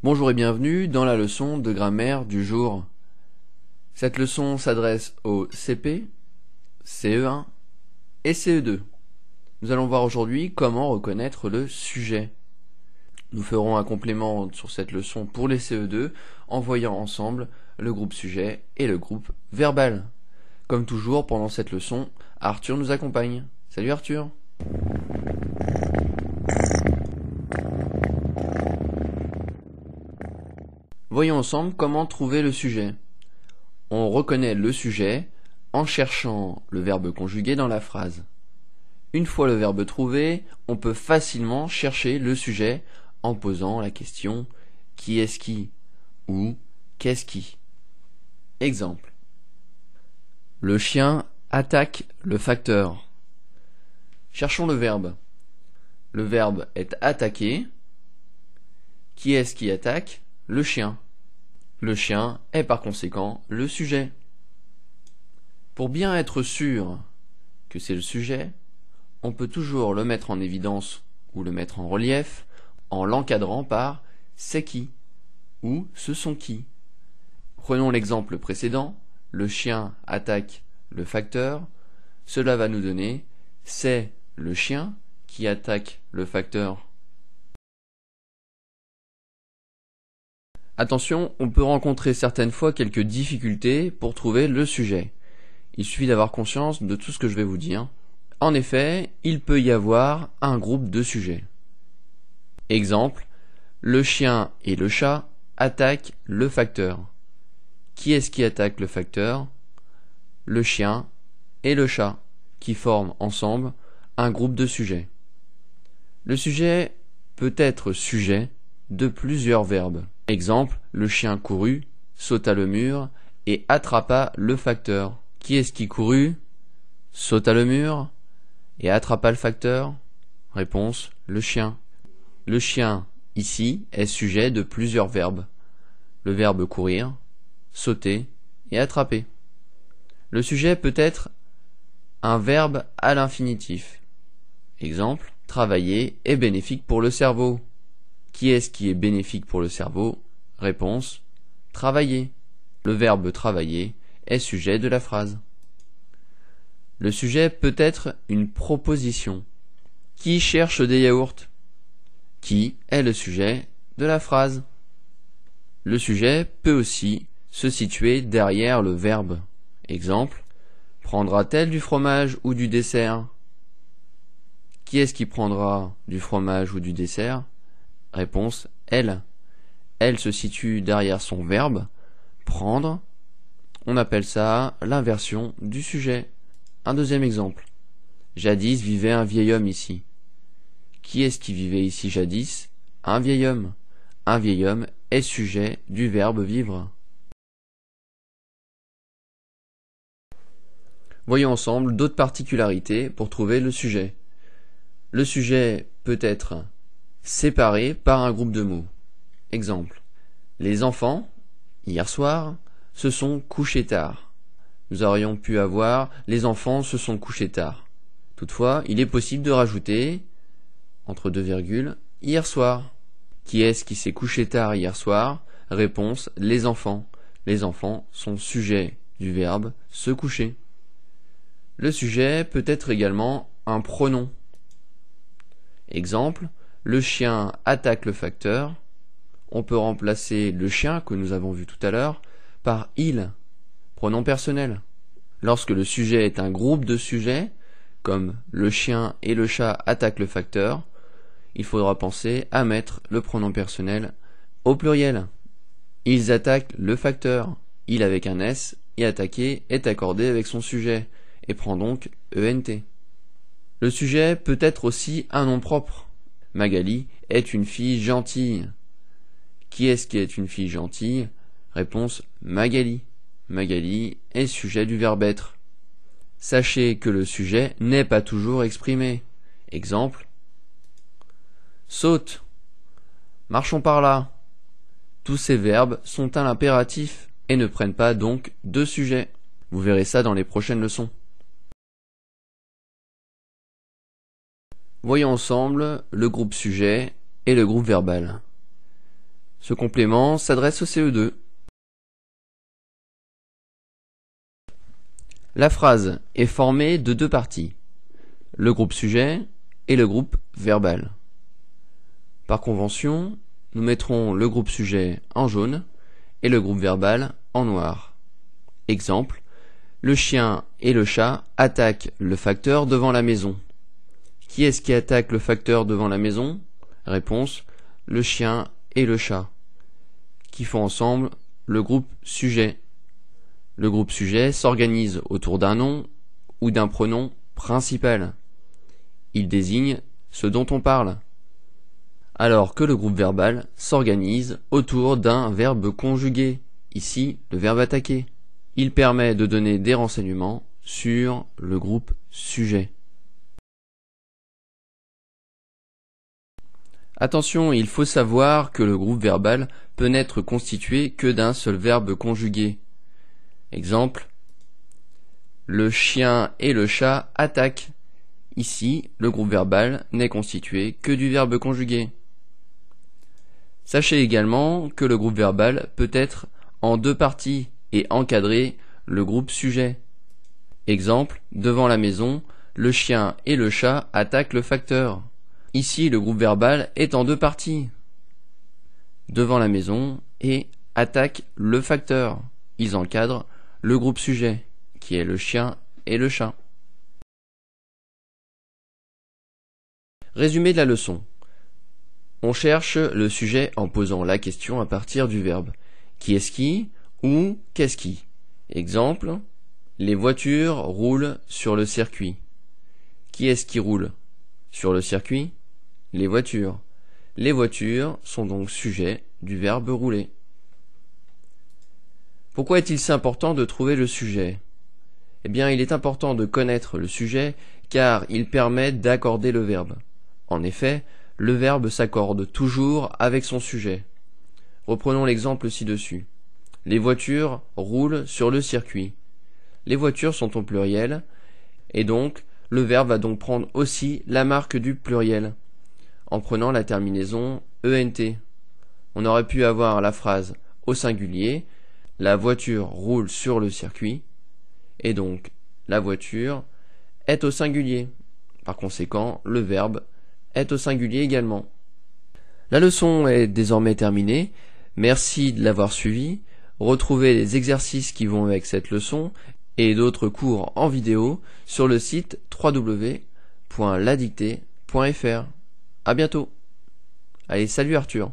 Bonjour et bienvenue dans la leçon de grammaire du jour. Cette leçon s'adresse au CP, CE1 et CE2. Nous allons voir aujourd'hui comment reconnaître le sujet. Nous ferons un complément sur cette leçon pour les CE2 en voyant ensemble le groupe sujet et le groupe verbal. Comme toujours pendant cette leçon, Arthur nous accompagne. Salut Arthur! Voyons ensemble comment trouver le sujet. On reconnaît le sujet en cherchant le verbe conjugué dans la phrase. Une fois le verbe trouvé, on peut facilement chercher le sujet en posant la question « qui est-ce qui » ou « qu'est-ce qui ». Exemple. Le chien attaque le facteur. Cherchons le verbe. Le verbe est attaquer. Qui est-ce qui attaque ? Le chien. Le chien est par conséquent le sujet. Pour bien être sûr que c'est le sujet, on peut toujours le mettre en évidence ou le mettre en relief en l'encadrant par « c'est qui » ou « ce sont qui ». Prenons l'exemple précédent, le chien attaque le facteur, cela va nous donner « c'est le chien qui attaque le facteur ». Attention, on peut rencontrer certaines fois quelques difficultés pour trouver le sujet. Il suffit d'avoir conscience de tout ce que je vais vous dire. En effet, il peut y avoir un groupe de sujets. Exemple, le chien et le chat attaquent le facteur. Qui est-ce qui attaque le facteur ? Le chien et le chat, qui forment ensemble un groupe de sujets. Le sujet peut être sujet de plusieurs verbes. Exemple, le chien courut, sauta le mur et attrapa le facteur. Qui est-ce qui courut, sauta le mur et attrapa le facteur ? Réponse, le chien. Le chien, ici, est sujet de plusieurs verbes. Le verbe courir, sauter et attraper. Le sujet peut être un verbe à l'infinitif. Exemple, travailler est bénéfique pour le cerveau. Qui est-ce qui est bénéfique pour le cerveau ? Réponse, travailler. Le verbe travailler est sujet de la phrase. Le sujet peut être une proposition. Qui cherche des yaourts ? Qui est le sujet de la phrase. Le sujet peut aussi se situer derrière le verbe. Exemple, prendra-t-elle du fromage ou du dessert ? Qui est-ce qui prendra du fromage ou du dessert ? Réponse, elle. Elle se situe derrière son verbe, prendre. On appelle ça l'inversion du sujet. Un deuxième exemple. Jadis vivait un vieil homme ici. Qui est-ce qui vivait ici jadis ? Un vieil homme. Un vieil homme est sujet du verbe vivre. Voyons ensemble d'autres particularités pour trouver le sujet. Le sujet peut être séparé par un groupe de mots. Exemple. Les enfants, hier soir, se sont couchés tard. Nous aurions pu avoir les enfants se sont couchés tard. Toutefois, il est possible de rajouter, entre deux virgules, hier soir. Qui est-ce qui s'est couché tard hier soir ? Réponse, les enfants. Les enfants sont sujets du verbe se coucher. Le sujet peut être également un pronom. Exemple, le chien attaque le facteur. On peut remplacer le chien, que nous avons vu tout à l'heure, par il, pronom personnel. Lorsque le sujet est un groupe de sujets, comme le chien et le chat attaquent le facteur, il faudra penser à mettre le pronom personnel au pluriel. Ils attaquent le facteur. Il avec un S et attaquer est accordé avec son sujet et prend donc ENT. Le sujet peut être aussi un nom propre. Magali est une fille gentille. Qui est-ce qui est une fille gentille ? Réponse, Magali. Magali est sujet du verbe être. Sachez que le sujet n'est pas toujours exprimé. Exemple. Saute. Marchons par là. Tous ces verbes sont à l'impératif et ne prennent pas donc de sujet. Vous verrez ça dans les prochaines leçons. Voyons ensemble le groupe sujet et le groupe verbal. Ce complément s'adresse au CE2. La phrase est formée de deux parties, le groupe sujet et le groupe verbal. Par convention, nous mettrons le groupe sujet en jaune et le groupe verbal en noir. Exemple, le chien et le chat attaquent le facteur devant la maison. Qui est-ce qui attaque le facteur devant la maison? Réponse, le chien et le chat, qui font ensemble le groupe sujet. Le groupe sujet s'organise autour d'un nom ou d'un pronom principal. Il désigne ce dont on parle. Alors que le groupe verbal s'organise autour d'un verbe conjugué, ici le verbe attaquer. Il permet de donner des renseignements sur le groupe sujet. Attention, il faut savoir que le groupe verbal peut n'être constitué que d'un seul verbe conjugué. Exemple, le chien et le chat attaquent. Ici, le groupe verbal n'est constitué que du verbe conjugué. Sachez également que le groupe verbal peut être en deux parties et encadrer le groupe sujet. Exemple, devant la maison, le chien et le chat attaquent le facteur. Ici, le groupe verbal est en deux parties. Devant la maison et attaque le facteur. Ils encadrent le groupe sujet, qui est le chien et le chat. Résumé de la leçon. On cherche le sujet en posant la question à partir du verbe. Qui est-ce qui ou qu'est-ce qui? Exemple, les voitures roulent sur le circuit. Qui est-ce qui roule sur le circuit? Les voitures. Les voitures sont donc sujet du verbe rouler. Pourquoi est-il si important de trouver le sujet? Eh bien, il est important de connaître le sujet car il permet d'accorder le verbe. En effet, le verbe s'accorde toujours avec son sujet. Reprenons l'exemple ci-dessus. Les voitures roulent sur le circuit. Les voitures sont au pluriel et donc le verbe va donc prendre aussi la marque du pluriel en prenant la terminaison ENT. On aurait pu avoir la phrase au singulier, la voiture roule sur le circuit, et donc la voiture est au singulier. Par conséquent, le verbe est au singulier également. La leçon est désormais terminée. Merci de l'avoir suivi. Retrouvez les exercices qui vont avec cette leçon et d'autres cours en vidéo sur le site www.ladictée.fr. À bientôt. Allez, salut Arthur.